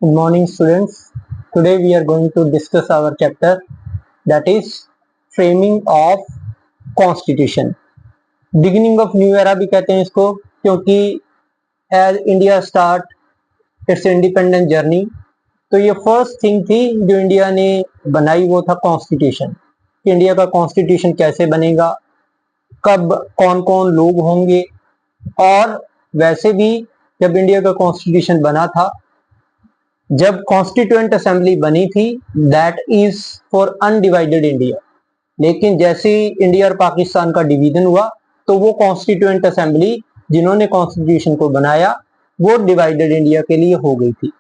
Good morning, students. Today we are going to discuss our chapter, that is framing of constitution. Beginning of new era भी कहते हैं इसको, क्योंकि as India start its independent journey, तो ये first thing थी जो India ने बनाई, वो था कॉन्स्टिट्यूशन. इंडिया का कॉन्स्टिट्यूशन कैसे बनेगा, कब कौन कौन लोग होंगे, और वैसे भी जब इंडिया का कॉन्स्टिट्यूशन बना था, जब कॉन्स्टिट्यूएंट असेंबली बनी थी, that is for undivided India. लेकिन जैसे ही इंडिया और पाकिस्तान का डिवीजन हुआ, तो वो कॉन्स्टिट्यूएंट असेंबली जिन्होंने कॉन्स्टिट्यूशन को बनाया, वो डिवाइडेड इंडिया के लिए हो गई थी.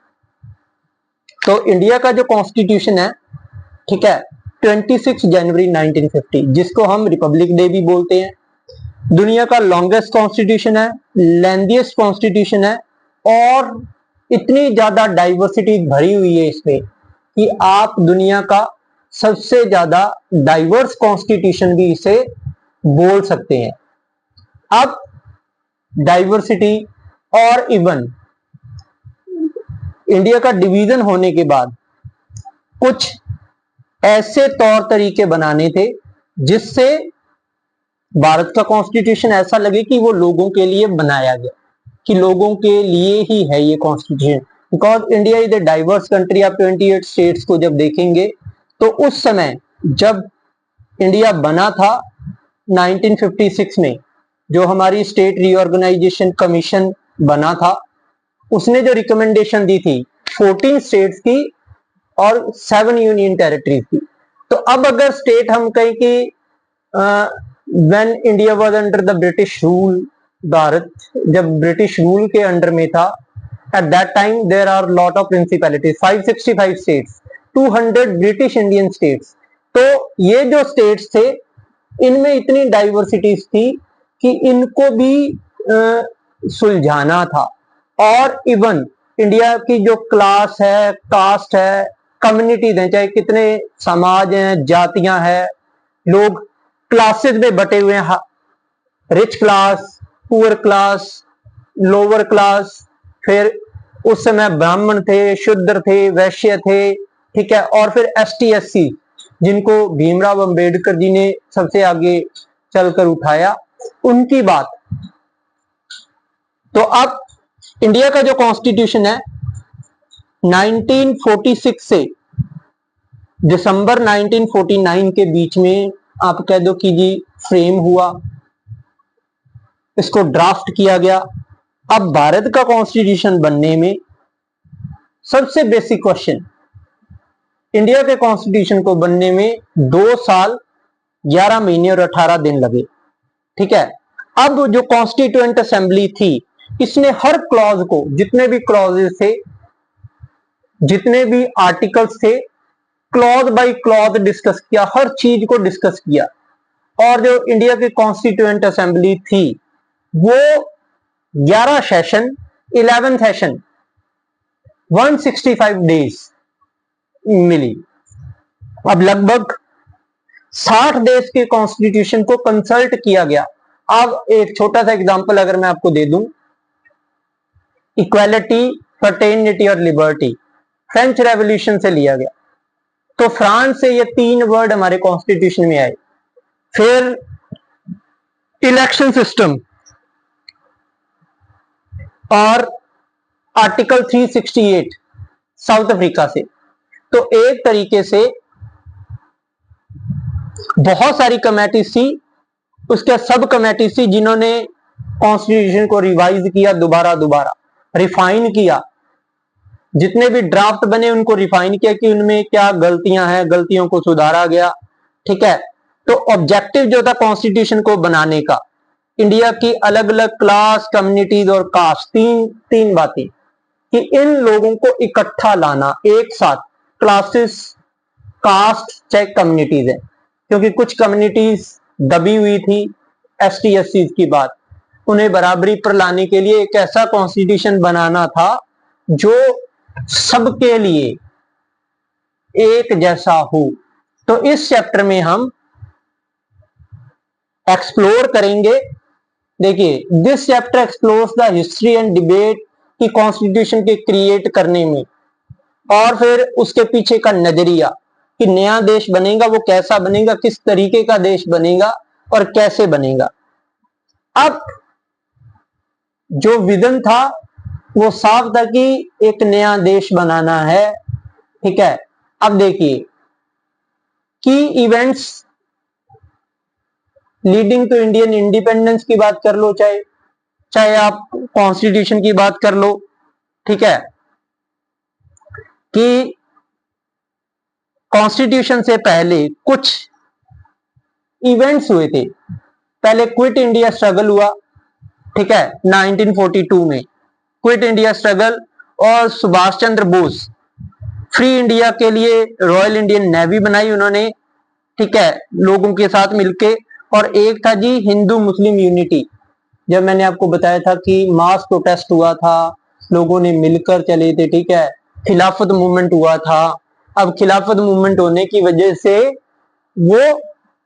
तो इंडिया का जो कॉन्स्टिट्यूशन है, ठीक है, 26 जनवरी 1950, जिसको हम रिपब्लिक डे भी बोलते हैं, दुनिया का लॉन्गेस्ट कॉन्स्टिट्यूशन है, लेंथीएस्ट कॉन्स्टिट्यूशन है, और इतनी ज्यादा डाइवर्सिटी भरी हुई है इसमें कि आप दुनिया का सबसे ज्यादा डाइवर्स कॉन्स्टिट्यूशन भी इसे बोल सकते हैं. अब डाइवर्सिटी और इवन इंडिया का डिवीजन होने के बाद कुछ ऐसे तौर तरीके बनाने थे जिससे भारत का कॉन्स्टिट्यूशन ऐसा लगे कि वो लोगों के लिए बनाया गया, कि लोगों के लिए ही है ये constitution. Because India is a diverse country. आप 28 स्टेट्स को जब देखेंगे, तो उस समय जब इंडिया बना था 1956 में, जो हमारी स्टेट रीऑर्गेनाइजेशन कमीशन बना था, उसने जो रिकमेंडेशन दी थी 14 स्टेट्स की और 7 यूनियन टेरिटरीज की. तो अब अगर स्टेट हम कहें कि when India was under the British rule, Bharat जब ब्रिटिश रूल के अंडर में था, at that time there are lot of principalities, 565 states, 200 British Indian states. तो ये जो स्टेट्स थे, इनमें इतनी डाइवर्सिटीज थी कि इनको भी सुलझाना था. और इवन इंडिया की जो क्लास है, कास्ट है, कम्युनिटीज हैं, चाहे कितने समाज हैं, जातियां हैं, लोग क्लासेस में बटे हुए हैं, rich class, poor class, lower class, फिर उस समय ब्राह्मण थे, शूद्र थे, वैश्य थे, ठीक है, और फिर ST SC, जिनको भीमराव अंबेडकर जी ने सबसे आगे चलकर उठाया, उनकी बात. तो अब इंडिया का जो कॉन्स्टिट्यूशन है 1946 से दिसंबर 1949 के बीच में, आप कह दो कि जी फ्रेम हुआ, इसको ड्राफ्ट किया गया. अब भारत का कॉन्स्टिट्यूशन बनने में सबसे बेसिक क्वेश्चन, इंडिया के कॉन्स्टिट्यूशन को बनने में 2 साल 11 महीने और 18 दिन लगे, ठीक है. अब जो कॉन्स्टिट्यूएंट असेंबली थी, इसने हर क्लॉज को, जितने भी क्लॉजेस थे, जितने भी आर्टिकल्स थे, क्लॉज बाय क्लॉज डिस्कस किया, हर चीज को डिस्कस किया. और जो इंडिया की कॉन्स्टिट्यूएंट असेंबली थी, वो 11 सेशन, 11 सेशन, 165 डेज मिली. अब लगभग 60 देश के कॉन्स्टिट्यूशन को कंसल्ट किया गया. अब एक छोटा सा एग्जांपल अगर मैं आपको दे दूं, इक्वालिटी, फ्रेटर्निटी और लिबर्टी फ्रेंच रेवोल्यूशन से लिया गया. तो फ्रांस से ये 3 वर्ड हमारे कॉन्स्टिट्यूशन में आए. फिर इलेक्शन सिस्टम और आर्टिकल 368 साउथ अफ्रीका से. तो एक तरीके से बहुत सारी कमेटीज थी, उसके सब कमेटीज थी जिन्होंने कॉन्स्टिट्यूशन को रिवाइज किया, दोबारा रिफाइन किया. जितने भी ड्राफ्ट बने उनको रिफाइन किया कि उनमें क्या गलतियां हैं, गलतियों को सुधारा गया, ठीक है. तो ऑब्जेक्टिव जो था कॉन्स्टिट्यूशन को बनाने का, इंडिया की अलग अलग क्लास, कम्युनिटीज और कास्ट, तीन बातें, कि इन लोगों को इकट्ठा लाना एक साथ, क्लासेस, कास्ट चाहे कम्युनिटीज है, क्योंकि कुछ कम्युनिटीज दबी हुई थी. ST SC की बात, उन्हें बराबरी पर लाने के लिए एक ऐसा कॉन्स्टिट्यूशन बनाना था जो सबके लिए एक जैसा हो. तो इस चैप्टर में हम एक्सप्लोर करेंगे. देखिए, this chapter explores the history and debate कि कॉन्स्टिट्यूशन के क्रिएट करने में और फिर उसके पीछे का नजरिया कि नया देश बनेगा वो कैसा बनेगा, किस तरीके का देश बनेगा और कैसे बनेगा। अब जो विजन था वो साफ था कि एक नया देश बनाना है, ठीक है। अब देखिए की events leading to Indian independence की बात कर लो, चाहे चाहे आप कॉन्स्टिट्यूशन की बात कर लो, ठीक है, कि कॉन्स्टिट्यूशन से पहले कुछ इवेंट्स हुए थे। पहले क्विट इंडिया स्ट्रगल हुआ, ठीक है, 1942 में क्विट इंडिया स्ट्रगल, और सुभाष चंद्र बोस फ्री इंडिया के लिए रॉयल इंडियन नेवी बनाई उन्होंने, ठीक है, लोगों के साथ मिलके। और एक था जी हिंदू मुस्लिम यूनिटी, जब मैंने आपको बताया था कि मास प्रोटेस्ट हुआ था, लोगों ने मिलकर चले थे, ठीक है, खिलाफत मूवमेंट हुआ था। अब खिलाफत मूवमेंट होने की वजह से वो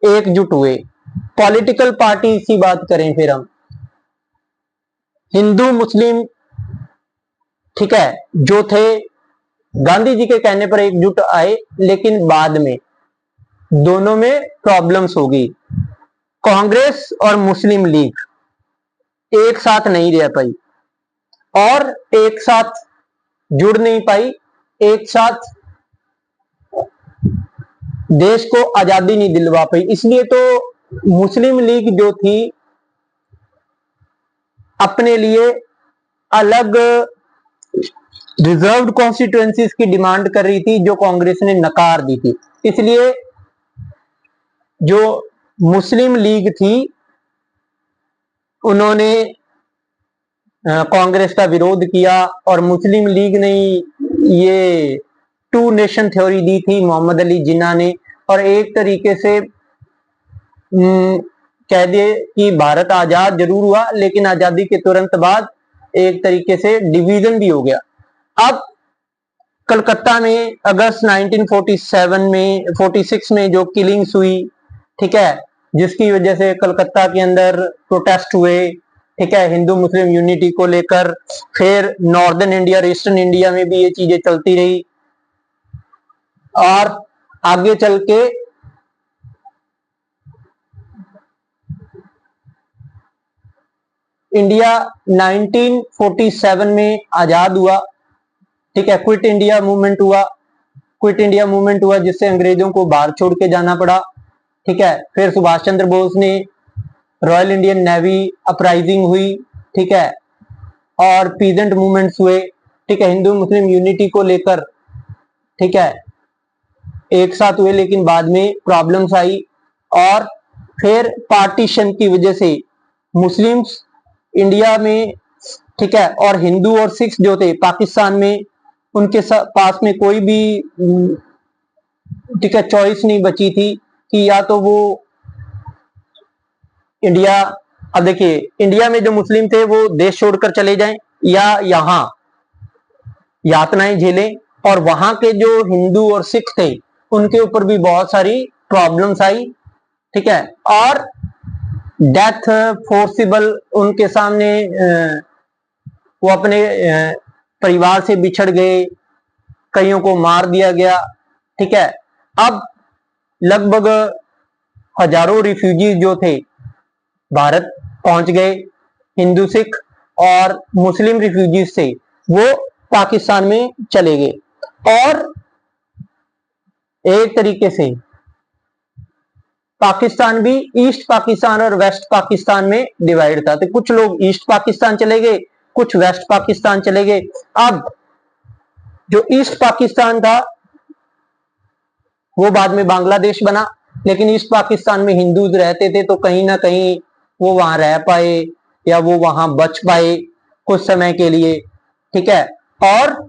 एकजुट हुए। पॉलिटिकल पार्टी की बात करें फिर हम, हिंदू मुस्लिम, ठीक है, जो थे गांधी जी के कहने पर एकजुट आए, लेकिन बाद में दोनों में प्रॉब्लम्स हो गई। कांग्रेस और मुस्लिम लीग एक साथ नहीं रह पाई और एक साथ जुड़ नहीं पाई, एक साथ देश को आजादी नहीं दिलवा पाई। इसलिए तो मुस्लिम लीग जो थी अपने लिए अलग रिजर्व्ड कॉन्स्टिट्यूएंसीज की डिमांड कर रही थी, जो कांग्रेस ने नकार दी थी। इसलिए जो मुस्लिम लीग थी उन्होंने कांग्रेस का विरोध किया, और मुस्लिम लीग ने ये टू नेशन थ्योरी दी थी मोहम्मद अली जिन्ना ने, और एक तरीके से कह दिए कि भारत आजाद जरूर हुआ, लेकिन आजादी के तुरंत बाद एक तरीके से डिवीजन भी हो गया। अब कलकत्ता में अगस्त 1947 में 46 में जो किलिंग्स हुई, ठीक है, जिसकी वजह से कलकत्ता के अंदर प्रोटेस्ट हुए, ठीक है, हिंदू मुस्लिम यूनिटी को लेकर। फिर नॉर्दर्न इंडिया और ईस्टर्न इंडिया में भी ये चीजें चलती रही, और आगे चल के इंडिया 1947 में आजाद हुआ, ठीक है, क्विट इंडिया मूवमेंट हुआ। क्विट इंडिया मूवमेंट हुआ जिससे अंग्रेजों को बाहर छोड़ के जाना पड़ा, ठीक है। फिर सुभाष चंद्र बोस ने रॉयल इंडियन नेवी अपराइजिंग हुई, ठीक है, और पीजेंट मूवमेंट्स हुए, ठीक है, हिंदू मुस्लिम यूनिटी को लेकर, ठीक है, एक साथ हुए, लेकिन बाद में प्रॉब्लम्स आई। और फिर पार्टीशन की वजह से मुस्लिम्स इंडिया में, ठीक है, और हिंदू और सिख जो थे पाकिस्तान में, उनके पास में कोई भी, ठीक है, चॉइस नहीं बची थी कि या तो वो इंडिया, अब देखिए इंडिया में जो मुस्लिम थे वो देश छोड़कर चले जाएं, या यहां यातनाएं झेलें। और वहां के जो हिंदू और सिख थे उनके ऊपर भी बहुत सारी प्रॉब्लम्स आई, ठीक है, और डेथ फोर्सिबल उनके सामने, वो अपने परिवार से बिछड़ गए, कईयों को मार दिया गया, ठीक है। अब लगभग हजारों रिफ्यूजीज जो थे भारत पहुंच गए, हिंदू सिख और मुस्लिम रिफ्यूजीज थे वो पाकिस्तान में चले गए, और एक तरीके से पाकिस्तान भी ईस्ट पाकिस्तान और वेस्ट पाकिस्तान में डिवाइड था। तो कुछ लोग ईस्ट पाकिस्तान चले गए, कुछ वेस्ट पाकिस्तान चले गए। अब जो ईस्ट पाकिस्तान था वो बाद में बांग्लादेश बना, लेकिन ईस्ट पाकिस्तान में हिंदूज रहते थे, तो कहीं ना कहीं वो वहां रह पाए या वो वहां बच पाए कुछ समय के लिए, ठीक है। और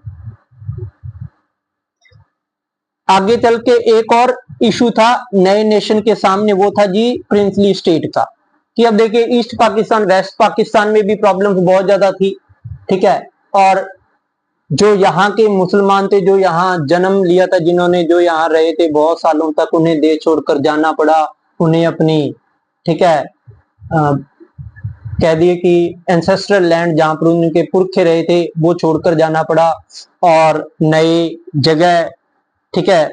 आगे चल के एक और इशू था नए नेशन के सामने, वो था जी प्रिंसली स्टेट का, कि अब देखिए ईस्ट पाकिस्तान वेस्ट पाकिस्तान में भी प्रॉब्लम्स बहुत ज्यादा थी, ठीक है। और जो यहाँ के मुसलमान थे, जो यहाँ जन्म लिया था, जिन्होंने जो यहाँ रहे थे बहुत सालों तक, उन्हें देश छोड़कर जाना पड़ा, उन्हें अपनी, ठीक है, कह दिए कि एंसेस्ट्रल लैंड जहां पर उनके पुरखे रहे थे वो छोड़कर जाना पड़ा और नए जगह, ठीक है,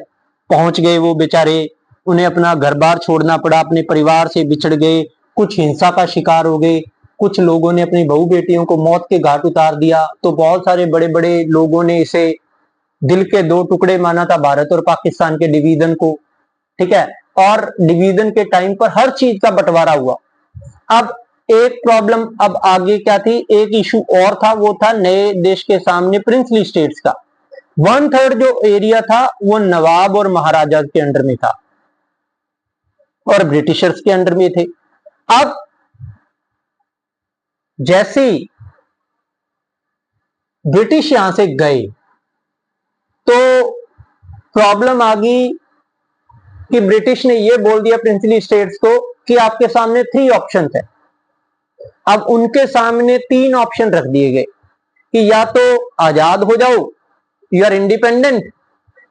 पहुंच गए वो बेचारे, उन्हें अपना घर बार छोड़ना पड़ा, अपने परिवार से बिछड़ गए, कुछ हिंसा का शिकार हो गए, कुछ लोगों ने अपनी बहू बेटियों को मौत के घाट उतार दिया। तो बहुत सारे बड़े बड़े लोगों ने इसे दिल के दो टुकड़े माना था, भारत और पाकिस्तान के डिवीजन को, ठीक है। और डिवीजन के टाइम पर हर चीज का बंटवारा हुआ। अब एक प्रॉब्लम अब आगे क्या थी, एक इशू और था, वो था नए देश के सामने प्रिंसली स्टेट्स का। 1/3 जो एरिया था वो नवाब और महाराजा के अंडर में था और ब्रिटिशर्स के अंडर में थे। अब जैसे ही ब्रिटिश यहां से गए तो प्रॉब्लम आ गई कि ब्रिटिश ने यह बोल दिया प्रिंसली स्टेट्स को कि आपके सामने 3 ऑप्शन है। अब उनके सामने 3 ऑप्शन रख दिए गए कि या तो आजाद हो जाओ, यू आर इंडिपेंडेंट,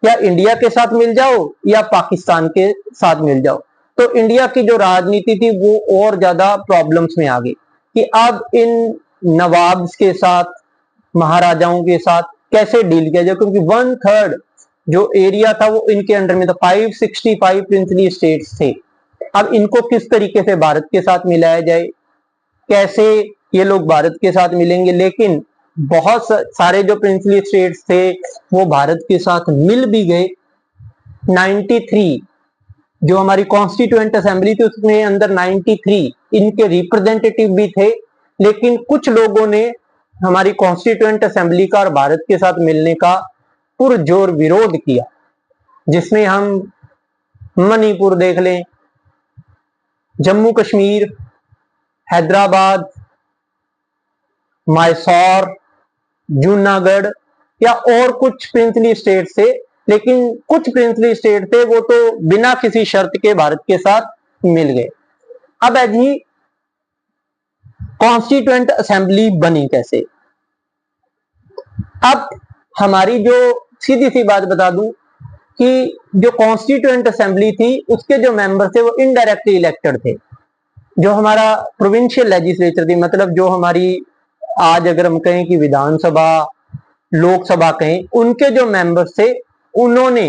या इंडिया के साथ मिल जाओ, या पाकिस्तान के साथ मिल जाओ। तो इंडिया की जो राजनीति थी वो और ज्यादा प्रॉब्लम्स में आ गई कि अब इन नवाब्स के साथ, महाराजाओं के साथ कैसे डील किया जाए, क्योंकि 1/3 जो एरिया था वो इनके अंडर में था। 565 प्रिंसली स्टेट्स थे। अब इनको किस तरीके से भारत के साथ मिलाया जाए, कैसे ये लोग भारत के साथ मिलेंगे। लेकिन बहुत सारे जो प्रिंसली स्टेट्स थे वो भारत के साथ मिल भी गए। 93 जो हमारी कॉन्स्टिट्यूएंट असेंबली थी उसमें अंदर 93 इनके रिप्रेजेंटेटिव भी थे। लेकिन कुछ लोगों ने हमारी कॉन्स्टिट्यूएंट असेंबली का और भारत के साथ मिलने का पुरजोर विरोध किया, जिसमें हम मणिपुर देख लें, जम्मू कश्मीर, हैदराबाद, मैसूर, जूनागढ़ या और कुछ प्रिंसली स्टेट थे। लेकिन कुछ प्रिंसली स्टेट थे वो तो बिना किसी शर्त के भारत के साथ मिल गए। अब जी कॉन्स्टिट्यूएंट असेंबली बनी कैसे। अब हमारी जो सीधी सी बात बता दूं कि जो कॉन्स्टिट्यूएंट असेंबली थी उसके जो मेंबर थे वो इनडायरेक्टली इलेक्टेड थे। जो हमारा प्रोविंशियल लेजिस्लेचर थी, मतलब जो हमारी आज अगर हम कहें कि विधानसभा, लोकसभा कहें, उनके जो मेंबर्स थे उन्होंने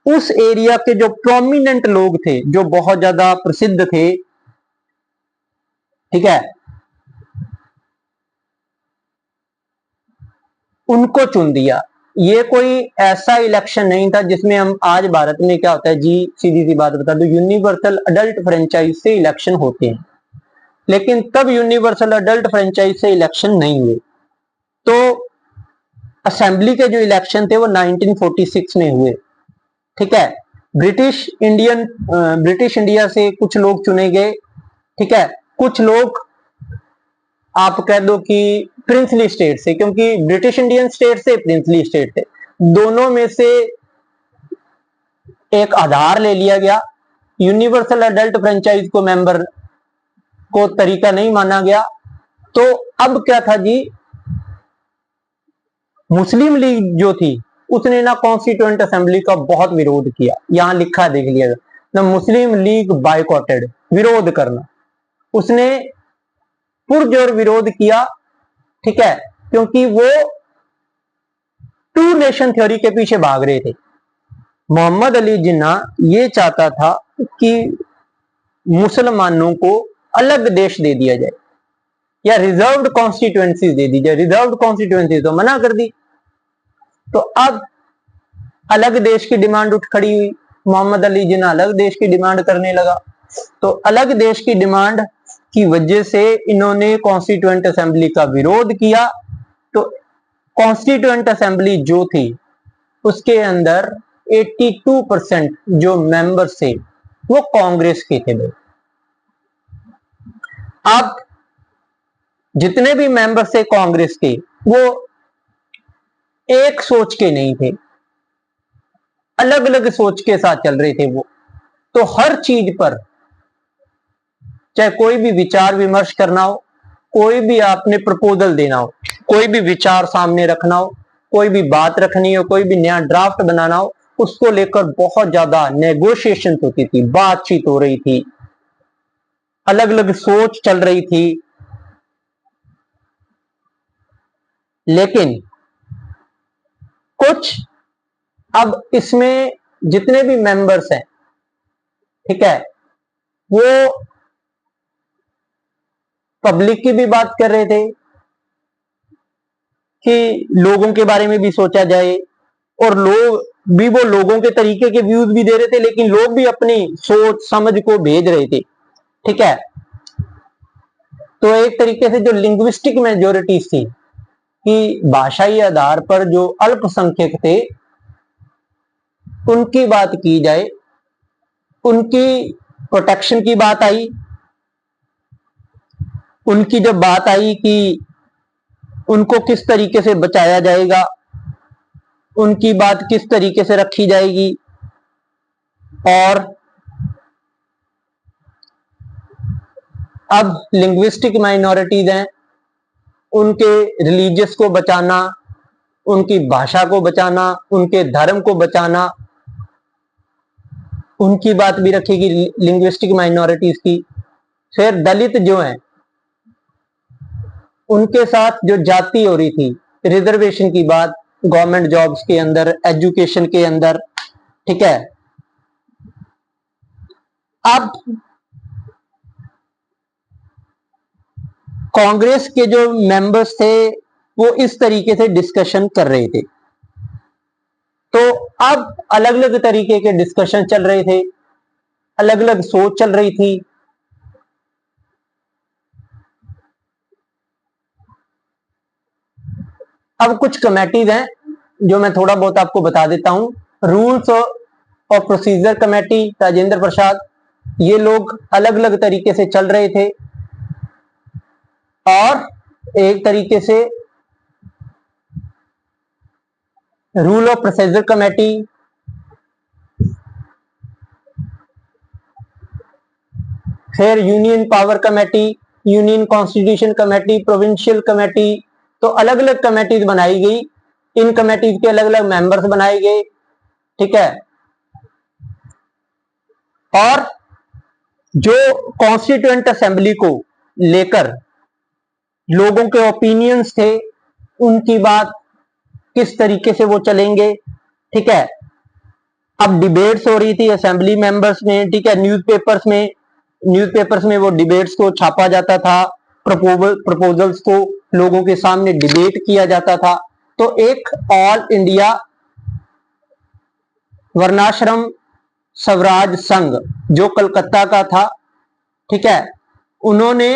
उस एरिया के जो प्रोमिनेंट लोग थे, जो बहुत ज्यादा प्रसिद्ध थे, ठीक है, उनको चुन दिया। ये कोई ऐसा इलेक्शन नहीं था जिसमें हम आज भारत में क्या होता है जी, सीधी सी बात बता दो, यूनिवर्सल अडल्ट फ्रेंचाइज से इलेक्शन होते हैं। लेकिन तब यूनिवर्सल अडल्ट फ्रेंचाइज से इलेक्शन नहीं हुए। तो असेंबली के जो इलेक्शन थे वो 1946 में हुए, ठीक है। ब्रिटिश इंडिया से कुछ लोग चुने गए, ठीक है। कुछ लोग आप कह दो कि प्रिंसली स्टेट से, क्योंकि ब्रिटिश इंडियन स्टेट से प्रिंसली स्टेट थे, दोनों में से एक आधार ले लिया गया। यूनिवर्सल अडल्ट फ्रेंचाइज को मेंबर को तरीका नहीं माना गया। तो अब क्या था जी, मुस्लिम लीग जो थी उसने ना कॉन्स्टिट्यूएंट असेंबली का बहुत विरोध किया। यहां लिखा देख लिया ना, मुस्लिम लीग बायकॉटेड, विरोध करना, उसने पुरजोर विरोध किया, ठीक है, क्योंकि वो 2 नेशन थ्योरी के पीछे भाग रहे थे। मोहम्मद अली जिन्ना ये चाहता था कि मुसलमानों को अलग देश दे दिया जाए या रिजर्व्ड कॉन्स्टिट्यूएंसी दे दी जाए। रिजर्व्ड कॉन्स्टिट्यूएंसी तो मना कर दी। तो अब अलग देश की डिमांड उठ खड़ी हुई, मोहम्मद अली जिन्ना अलग देश की डिमांड करने लगा। तो अलग देश की डिमांड की वजह से इन्होंने कॉन्स्टिट्यूएंट असेंबली का विरोध किया। तो कॉन्स्टिट्यूएंट असेंबली जो थी उसके अंदर 82% जो मेंबर्स थे वो कांग्रेस के थे। अब जितने भी मेंबर्स थे कांग्रेस के वो एक सोच के नहीं थे, अलग अलग सोच के साथ चल रहे थे वो। तो हर चीज पर, चाहे कोई भी विचार विमर्श करना हो, कोई भी आपने प्रपोजल देना हो, कोई भी विचार सामने रखना हो, कोई भी बात रखनी हो, कोई भी नया ड्राफ्ट बनाना हो, उसको लेकर बहुत ज्यादा नेगोशिएशन होती थी, बातचीत हो रही थी, अलग अलग सोच चल रही थी। लेकिन कुछ अब इसमें जितने भी मेंबर्स हैं, ठीक है, वो पब्लिक की भी बात कर रहे थे कि लोगों के बारे में भी सोचा जाए, और लोग भी वो लोगों के तरीके के व्यूज भी दे रहे थे, लेकिन लोग भी अपनी सोच समझ को भेज रहे थे, ठीक है। तो एक तरीके से जो लिंग्विस्टिक मेजोरिटीज थी कि भाषाई आधार पर जो अल्पसंख्यक थे उनकी बात की जाए, उनकी प्रोटेक्शन की बात आई, उनकी जब बात आई कि उनको किस तरीके से बचाया जाएगा, उनकी बात किस तरीके से रखी जाएगी, और अब लिंग्विस्टिक माइनॉरिटीज हैं, उनके रिलीजियस को बचाना, उनकी भाषा को बचाना, उनके धर्म को बचाना, उनकी बात भी रखेगी लिंग्विस्टिक माइनॉरिटीज की। फिर दलित जो हैं उनके साथ जो जाति हो रही थी, रिजर्वेशन की बात गवर्नमेंट जॉब्स के अंदर, एजुकेशन के अंदर, ठीक है। अब कांग्रेस के जो मेंबर्स थे वो इस तरीके से डिस्कशन कर रहे थे। तो अब अलग अलग तरीके के डिस्कशन चल रहे थे, अलग अलग सोच चल रही थी। अब कुछ कमेटीज हैं जो मैं थोड़ा बहुत आपको बता देता हूं। रूल्स और प्रोसीजर कमेटी, राजेंद्र प्रसाद, ये लोग अलग अलग तरीके से चल रहे थे। और एक तरीके से रूल ऑफ प्रोसीजर कमेटी, फिर union power committee, union constitution committee, provincial committee, तो अलग अलग कमेटीज बनाई गई। इन कमेटीज के अलग अलग मेंबर्स बनाए गए, ठीक है। और जो कॉन्स्टिट्यूएंट असेंबली को लेकर लोगों के ओपिनियंस थे, उनकी बात किस तरीके से वो चलेंगे, ठीक है। अब डिबेट्स हो रही थी असेंबली मेंबर्स में, ठीक है। न्यूज़पेपर्स में वो डिबेट्स को छापा जाता था, प्रपोजल्स को लोगों के सामने डिबेट किया जाता था। तो एक ऑल इंडिया वर्णाश्रम स्वराज संघ जो कलकत्ता का था, ठीक है, उन्होंने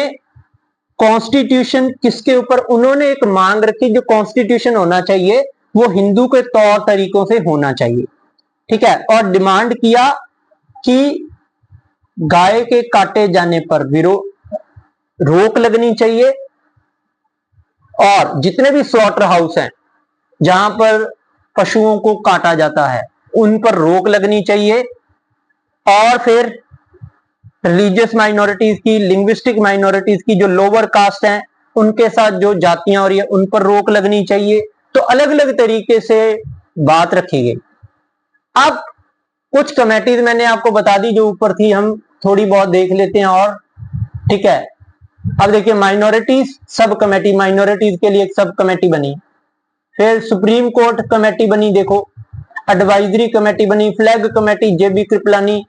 कॉन्स्टिट्यूशन किसके ऊपर, उन्होंने एक मांग रखी जो कॉन्स्टिट्यूशन होना चाहिए वो हिंदू के तौर तरीकों से होना चाहिए, ठीक है। और डिमांड किया कि गाय के काटे जाने पर रोक लगनी चाहिए, और जितने भी स्लॉटर हाउस हैं जहां पर पशुओं को काटा जाता है उन पर रोक लगनी चाहिए। और फिर रिलीजियस माइनॉरिटीज की, लिंग्विस्टिक माइनॉरिटीज की, जो लोअर कास्ट हैं उनके साथ जो जातियां हो रही है उन पर रोक लगनी चाहिए। तो अलग अलग तरीके से बात रखी गई। अब कुछ कमेटीज मैंने आपको बता दी जो ऊपर थी, हम थोड़ी बहुत देख लेते हैं, और ठीक है। अब देखिए माइनॉरिटीज सब कमेटी, माइनॉरिटीज के लिए एक सब कमेटी बनी, फिर सुप्रीम कोर्ट कमेटी बनी, देखो एडवाइजरी कमेटी बनी, फ्लैग कमेटी जेबी कृपलानी,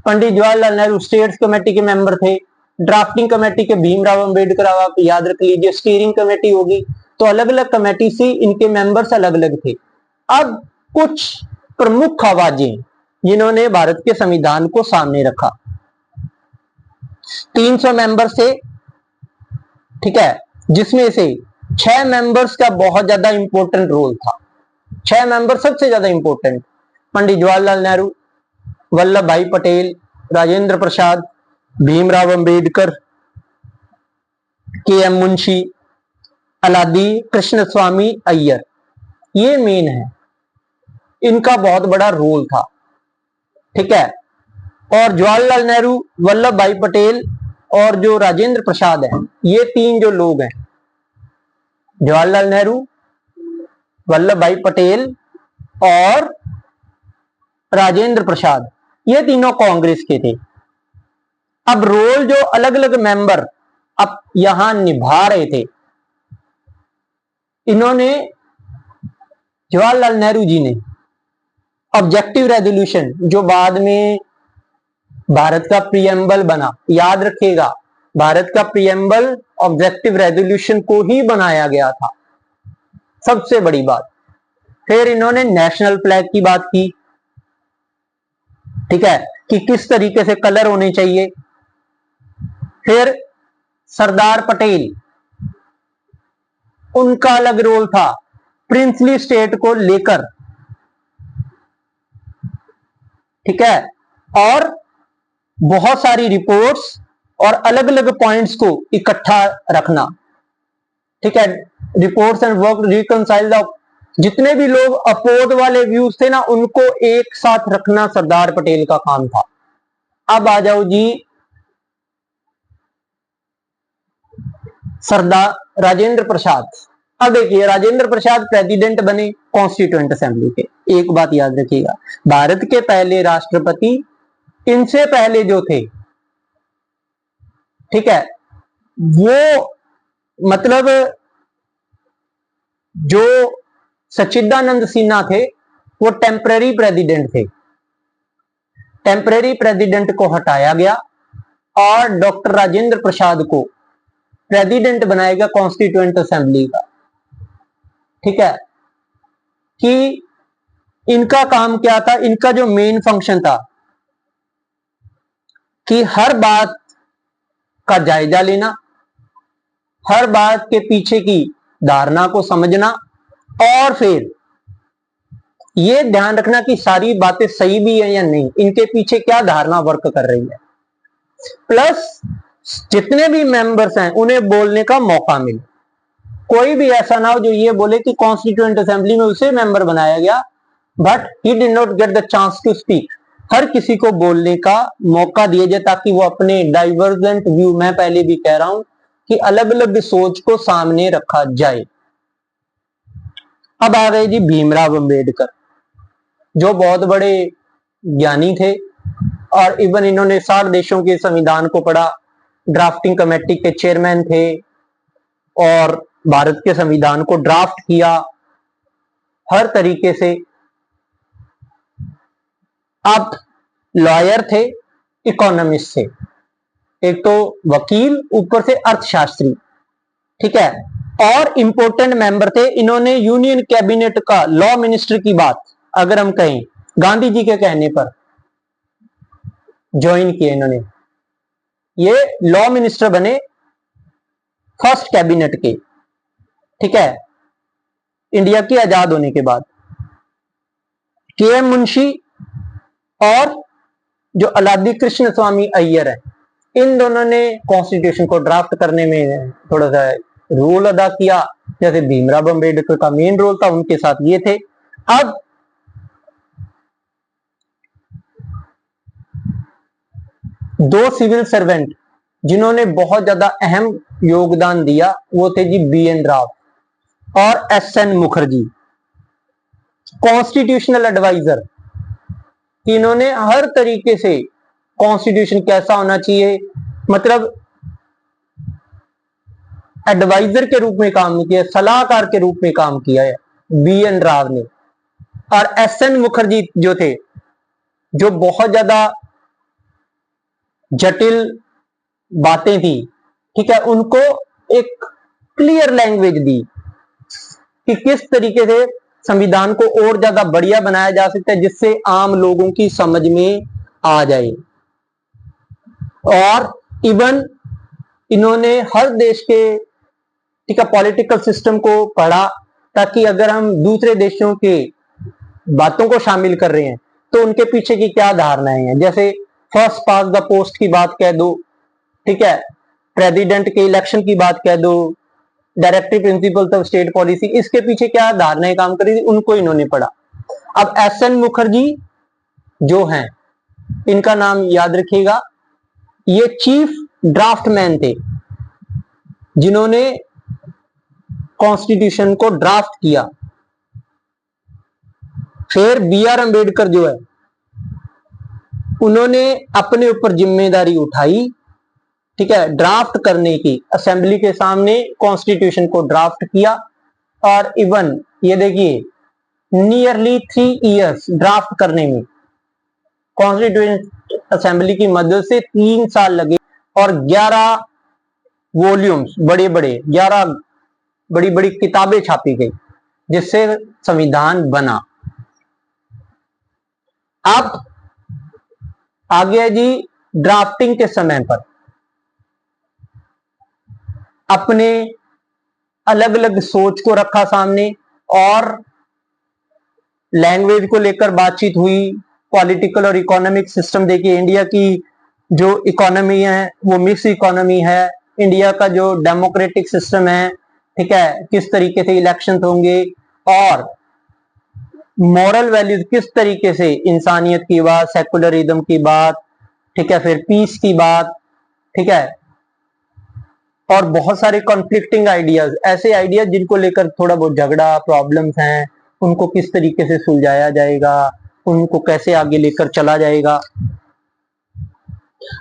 पंडित जवाहरलाल नेहरू स्टेट्स कमेटी के मेंबर थे, ड्राफ्टिंग कमेटी के भीमराव अंबेडकर, आप याद रख लीजिए, स्टीयरिंग कमेटी होगी। तो अलग अलग कमेटी से इनके मेंबर्स अलग अलग थे। अब कुछ प्रमुख आवाजें जिन्होंने भारत के संविधान को सामने रखा, 300 मेंबर थे, ठीक है, जिसमें से 6 मेंबर्स का बहुत ज्यादा इंपॉर्टेंट रोल था। 6 मेंबर सबसे ज्यादा इंपॉर्टेंट, पंडित जवाहरलाल नेहरू, वल्लभ भाई पटेल, राजेंद्र प्रसाद, भीमराव अंबेडकर, के एम मुंशी, अलादी कृष्ण स्वामी अय्यर, ये मेन है, इनका बहुत बड़ा रोल था, ठीक है। और जवाहरलाल नेहरू, वल्लभ भाई पटेल और जो राजेंद्र प्रसाद हैं, ये 3 जो लोग हैं, जवाहरलाल नेहरू, वल्लभ भाई पटेल और राजेंद्र प्रसाद, ये तीनों कांग्रेस के थे। अब रोल जो अलग अलग मेंबर अब यहां निभा रहे थे, इन्होंने, जवाहरलाल नेहरू जी ने ऑब्जेक्टिव रेजोल्यूशन, जो बाद में भारत का प्रीएम्बल बना, याद रखिएगा भारत का प्रीएम्बल ऑब्जेक्टिव रेजोल्यूशन को ही बनाया गया था, सबसे बड़ी बात। फिर इन्होंने नेशनल फ्लैग की बात की, ठीक है, कि किस तरीके से कलर होने चाहिए। फिर सरदार पटेल, उनका अलग रोल था प्रिंसली स्टेट को लेकर, ठीक है, और बहुत सारी रिपोर्ट्स और अलग अलग पॉइंट्स को इकट्ठा रखना, ठीक है, reports and work reconcile the, जितने भी लोग अपोज वाले व्यूज थे ना, उनको एक साथ रखना सरदार पटेल का काम था। अब आ जाओ जी सरदार राजेंद्र प्रसाद। अब देखिए राजेंद्र प्रसाद प्रेसिडेंट बने कॉन्स्टिट्यूएंट असेंबली के। एक बात याद रखिएगा, भारत के पहले राष्ट्रपति इनसे पहले जो थे, ठीक है, वो मतलब जो सच्चिदानंद सिन्हा थे वो टेम्पररी प्रेसिडेंट थे। टेम्पररी प्रेसिडेंट को हटाया गया और डॉक्टर राजेंद्र प्रसाद को प्रेसिडेंट बनाया गया कॉन्स्टिट्यूएंट असेंबली का, ठीक है। कि इनका काम क्या था, इनका जो मेन फंक्शन था कि हर बात का जायजा लेना, हर बात के पीछे की धारणा को समझना, और फिर ये ध्यान रखना कि सारी बातें सही भी है या नहीं, इनके पीछे क्या धारणा वर्क कर रही है। प्लस जितने भी मेंबर्स हैं उन्हें बोलने का मौका मिले। कोई भी ऐसा ना हो जो ये बोले कि कॉन्स्टिट्यूएंट असेंबली में उसे मेंबर बनाया गया but he did not get the chance to speak. हर किसी को बोलने का मौका दिया जाए ताकि वो अपने डाइवर्जेंट व्यू, मैं पहले भी कह रहा हूं कि अलग अलग सोच को सामने रखा जाए। अब आ गए जी भीमराव अंबेडकर, जो बहुत बड़े ज्ञानी थे और इवन इन्होंने 60 देशों के संविधान को पढ़ा, ड्राफ्टिंग कमेटी के चेयरमैन थे और भारत के संविधान को ड्राफ्ट किया हर तरीके से। आप लॉयर थे, इकोनॉमिस्ट थे, एक तो वकील, ऊपर से अर्थशास्त्री, ठीक है, और इंपॉर्टेंट मेंबर थे। इन्होंने यूनियन कैबिनेट का लॉ मिनिस्टर की बात अगर हम कहें गांधी जी के कहने पर ज्वाइन किए इन्होंने, ये लॉ मिनिस्टर बने फर्स्ट कैबिनेट के, ठीक है, इंडिया की आजाद होने के बाद। के एम मुंशी और जो अलादी कृष्ण स्वामी अय्यर है, इन दोनों ने कॉन्स्टिट्यूशन को ड्राफ्ट करने में थोड़ा सा रोल अदा किया। जैसे भीमराव अंबेडकर का मेन रोल था, उनके साथ ये थे। अब दो सिविल सर्वेंट जिन्होंने बहुत ज्यादा अहम योगदान दिया वो थे जी बी एन राव और S N Mukherjee, constitutional adviser. इन्होंने हर तरीके से कॉन्स्टिट्यूशन कैसा होना चाहिए, मतलब एडवाइजर के रूप में काम किया, सलाहकार के रूप में काम किया है बी एन राव ने। और एस एन मुखर्जी जो थे, जो बहुत ज्यादा जटिल बातें थी, ठीक है, उनको एक क्लियर लैंग्वेज दी कि किस तरीके से संविधान को और ज्यादा बढ़िया बनाया जा सकता है जिससे आम लोगों की समझ में आ जाए। और इवन इन्होंने हर देश के, ठीक है, पॉलिटिकल सिस्टम को पढ़ा ताकि अगर हम दूसरे देशों के बातों को शामिल कर रहे हैं तो उनके पीछे की क्या धारणाएं हैं। जैसे फर्स्ट पास द पोस्ट की बात कह दो, ठीक है, प्रेसिडेंट के इलेक्शन की बात कह दो, directive principles of state policy, इसके पीछे क्या धारणाएं काम कर रही थी उनको इन्होंने पढ़ा। अब एस एन मुखर्जी जो हैं, इनका नाम याद रखिएगा, ये चीफ ड्राफ्टमैन थे जिन्होंने कॉन्स्टिट्यूशन को ड्राफ्ट किया। फिर बी आर अंबेडकर जो है, उन्होंने अपने ऊपर जिम्मेदारी उठाई, ठीक है, ड्राफ्ट करने की, असेंबली के सामने कॉन्स्टिट्यूशन को ड्राफ्ट किया। और इवन ये देखिए नियरली 3 इयर्स ड्राफ्ट करने में कॉन्स्टिट्यूएंट असेंबली की मदद से 3 साल लगे और 11 वॉल्यूम्स बड़े बड़े 11 बड़ी बड़ी किताबें छापी गई जिससे संविधान बना। अब आ गया जी ड्राफ्टिंग के समय पर अपने अलग अलग सोच को रखा सामने और लैंग्वेज को लेकर बातचीत हुई। पॉलिटिकल और इकोनॉमिक सिस्टम देखिए, इंडिया की जो इकोनॉमी है वो मिक्स इकोनॉमी है। इंडिया का जो डेमोक्रेटिक सिस्टम है, ठीक है, किस तरीके से इलेक्शन होंगे और मॉरल वैल्यूज किस तरीके से, इंसानियत की बात, सेकुलरिज्म की बात, ठीक है, फिर पीस की बात, ठीक है, और बहुत सारे कॉन्फ्लिक्टिंग आइडियाज, ऐसे आइडियाज जिनको लेकर थोड़ा बहुत झगड़ा प्रॉब्लम्स हैं, उनको किस तरीके से सुलझाया जाएगा, उनको कैसे आगे लेकर चला जाएगा।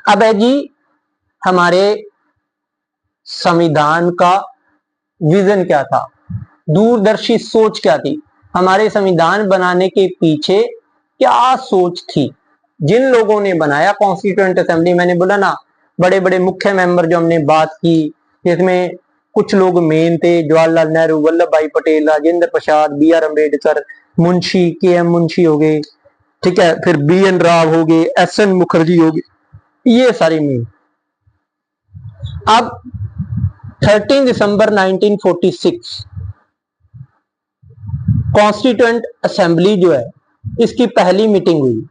अब है जी हमारे संविधान का विजन क्या था, दूरदर्शी सोच क्या थी, हमारे संविधान बनाने के पीछे क्या सोच थी। जिन लोगों ने बनाया कॉन्स्टिट्यूएंट असेंबली, मैंने बोला ना बड़े बड़े मुख्य मेंबर जो हमने बात की, जिसमें कुछ लोग मेन थे, जवाहरलाल नेहरू, वल्लभ भाई पटेल, राजेंद्र प्रसाद, बी आर अम्बेडकर, मुंशी के एम मुंशी हो गए, ठीक है, फिर बी एन राव हो गए, एस एन मुखर्जी हो गए, ये सारे मेन। अब 13 दिसंबर 1946 कॉन्स्टिट्यूएंट असेंबली जो है इसकी पहली मीटिंग हुई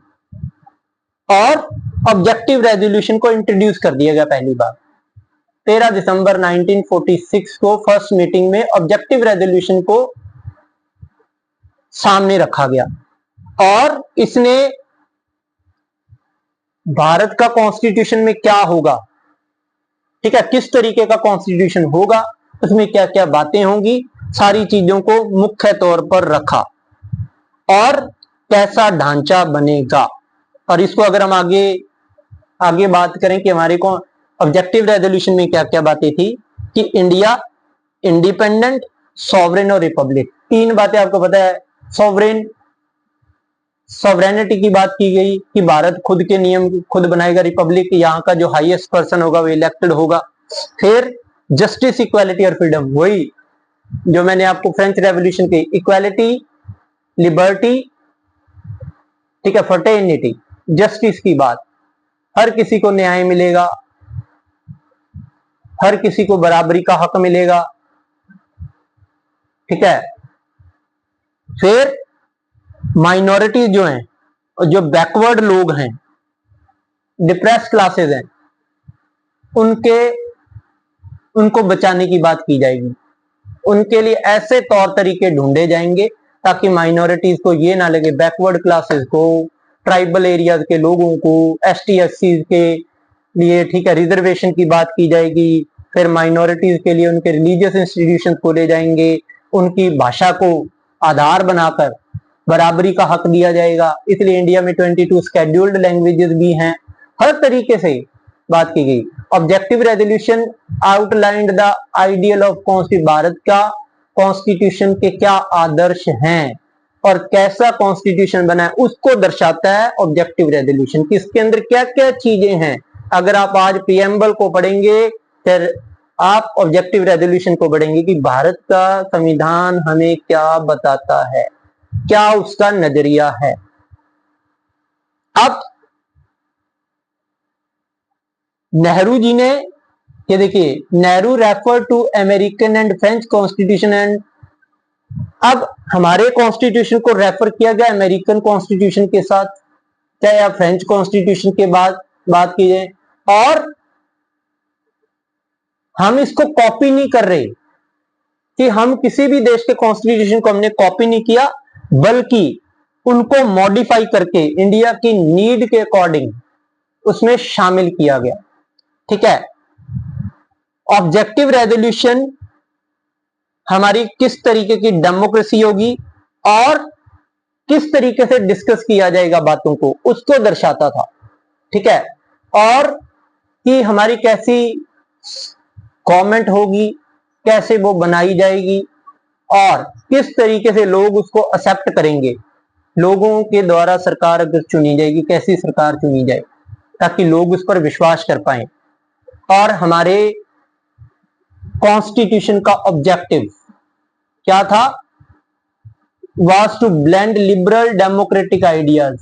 और ऑब्जेक्टिव रेजोल्यूशन को इंट्रोड्यूस कर दिया गया पहली बार। 13 दिसंबर 1946 को फर्स्ट मीटिंग में ऑब्जेक्टिव रेजोल्यूशन को सामने रखा गया और इसने भारत का कॉन्स्टिट्यूशन में क्या होगा, ठीक है, किस तरीके का कॉन्स्टिट्यूशन होगा, उसमें क्या क्या बातें होंगी, सारी चीजों को मुख्य तौर पर रखा और कैसा ढांचा बनेगा। और इसको अगर हम आगे बात करें कि हमारे को ऑब्जेक्टिव रेजोल्यूशन में क्या क्या बातें थी कि इंडिया इंडिपेंडेंट, सॉवरेन और रिपब्लिक, 3 बातें आपको पता है। सॉवरेनिटी की बात की गई कि भारत खुद के नियम खुद बनाएगा, रिपब्लिक यहाँ का जो हाईएस्ट पर्सन होगा वो इलेक्टेड होगा। फिर जस्टिस, इक्वालिटी और फ्रीडम, वही जो मैंने आपको फ्रेंच रेवोल्यूशन की, इक्वालिटी, लिबर्टी, ठीक है, फ्रेटर्निटी, जस्टिस की बात, हर किसी को न्याय मिलेगा, हर किसी को बराबरी का हक मिलेगा, ठीक है। फिर माइनॉरिटीज जो हैं, जो बैकवर्ड लोग हैं, डिप्रेस्ड क्लासेस हैं, उनको बचाने की बात की जाएगी। उनके लिए ऐसे तौर तरीके ढूंढे जाएंगे ताकि माइनॉरिटीज को ये ना लगे, बैकवर्ड क्लासेस को, ट्राइबल एरियाज के लोगों को, एसटी एससी के लिए, ठीक है, रिजर्वेशन की बात की जाएगी। फिर माइनॉरिटीज के लिए उनके रिलीजियस इंस्टीट्यूशन खोले जाएंगे, उनकी भाषा को आधार बनाकर बराबरी का हक दिया जाएगा। इसलिए इंडिया में 22 शेड्यूल्ड लैंग्वेजेस भी हैं। हर तरीके से बात की गई। Objective resolution outlined the ideal of constitution, Bharat का कॉन्स्टिट्यूशन के क्या आदर्श हैं और कैसा कॉन्स्टिट्यूशन बना है उसको दर्शाता है ऑब्जेक्टिव रेजोल्यूशन। किसके अंदर क्या क्या चीजें हैं, अगर आप आज प्रीएम्बल को पढ़ेंगे फिर आप ऑब्जेक्टिव रेजोल्यूशन को पढ़ेंगे कि भारत का संविधान हमें क्या बताता है, क्या उसका नजरिया है। अब नेहरू जी ने, ये देखिए, Nehru refer to American and French constitution and, अब हमारे कॉन्स्टिट्यूशन को रेफर किया गया अमेरिकन कॉन्स्टिट्यूशन के साथ, चाहे आप फ्रेंच कॉन्स्टिट्यूशन के बाद बात कीजिए, और हम इसको कॉपी नहीं कर रहे कि हम किसी भी देश के कॉन्स्टिट्यूशन को हमने कॉपी नहीं किया, बल्कि उनको मॉडिफाई करके इंडिया की नीड के अकॉर्डिंग उसमें शामिल किया गया, ठीक है। ऑब्जेक्टिव रेजोल्यूशन हमारी किस तरीके की डेमोक्रेसी होगी और किस तरीके से डिस्कस किया जाएगा बातों को, उसको दर्शाता था, ठीक है। और कि हमारी कैसी गवर्नमेंट होगी, कैसे वो बनाई जाएगी, और किस तरीके से लोग उसको एक्सेप्ट करेंगे, लोगों के द्वारा सरकार अगर चुनी जाएगी, कैसी सरकार चुनी जाए ताकि लोग उस पर विश्वास कर पाए। और हमारे कॉन्स्टिट्यूशन का ऑब्जेक्टिव क्या था, was to blend liberal democratic ideas,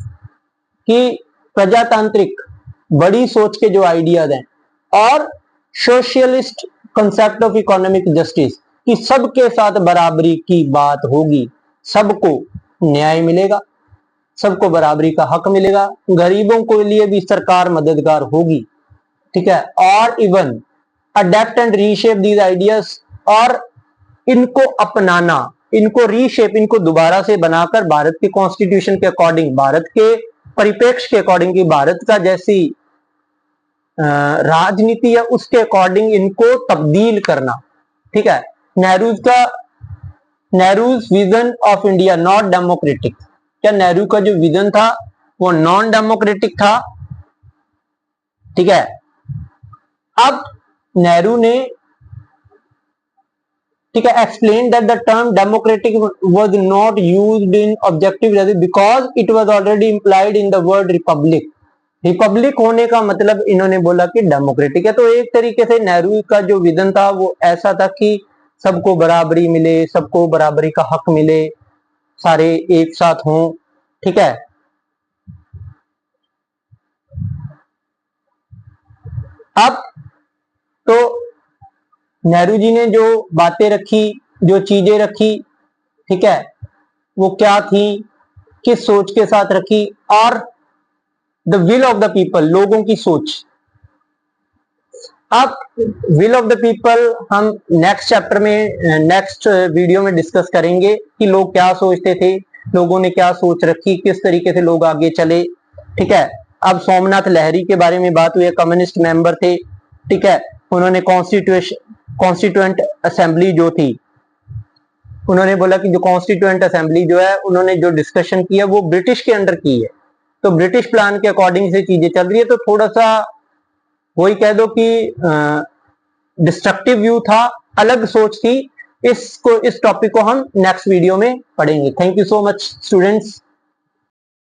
कि प्रजातांत्रिक बड़ी सोच के जो आइडियाज हैं और socialist concept of economic justice, कि सबके साथ बराबरी की बात होगी, सबको न्याय मिलेगा, सबको बराबरी का हक मिलेगा, गरीबों के लिए भी सरकार मददगार होगी, ठीक है। और even adapt and reshape these ideas, और इनको अपनाना, इनको रीशेप, इनको दोबारा से बनाकर भारत के कॉन्स्टिट्यूशन के अकॉर्डिंग, भारत के परिप्रेक्ष्य के अकॉर्डिंग, की भारत का जैसी राजनीति है उसके अकॉर्डिंग इनको तब्दील करना, ठीक है। Nehru's vision of India not democratic, क्या नेहरू का जो विजन था वो नॉन डेमोक्रेटिक था, ठीक है। अब नेहरू ने, ठीक है, explain that the term democratic was not used in objective because it was already implied in the word Republic. Republic होने का मतलब इन्होंने बोला कि डेमोक्रेटिक है। तो एक तरीके से नेहरू का जो विजन था वो ऐसा था कि सबको बराबरी मिले, सबको बराबरी का हक मिले, सारे एक साथ हों, ठीक है। अब तो नेहरू जी ने जो बातें रखी, जो चीजें रखी, ठीक है, वो क्या थी, किस सोच के साथ रखी, और the will of the people, लोगों की सोच। अब विल ऑफ द पीपल हम नेक्स्ट चैप्टर में, नेक्स्ट वीडियो में डिस्कस करेंगे कि लोग क्या सोचते थे, लोगों ने क्या सोच रखी, किस तरीके से लोग आगे चले, ठीक है। अब सोमनाथ लहरी के बारे में बात हुई, कम्युनिस्ट मेंबर थे, ठीक है। उन्होंने कॉन्स्टिट्यूएंट असेंबली जो थी, उन्होंने बोला कि जो कॉन्स्टिट्यूएंट असेंबली जो है, उन्होंने जो डिस्कशन किया वो ब्रिटिश के अंडर की है, तो ब्रिटिश प्लान के अकॉर्डिंग से चीजें चल रही है। तो थोड़ा सा वही कह दो कि डिस्ट्रक्टिव व्यू था, अलग सोच थी। इस टॉपिक को हम नेक्स्ट वीडियो में पढ़ेंगे। Thank you so much students.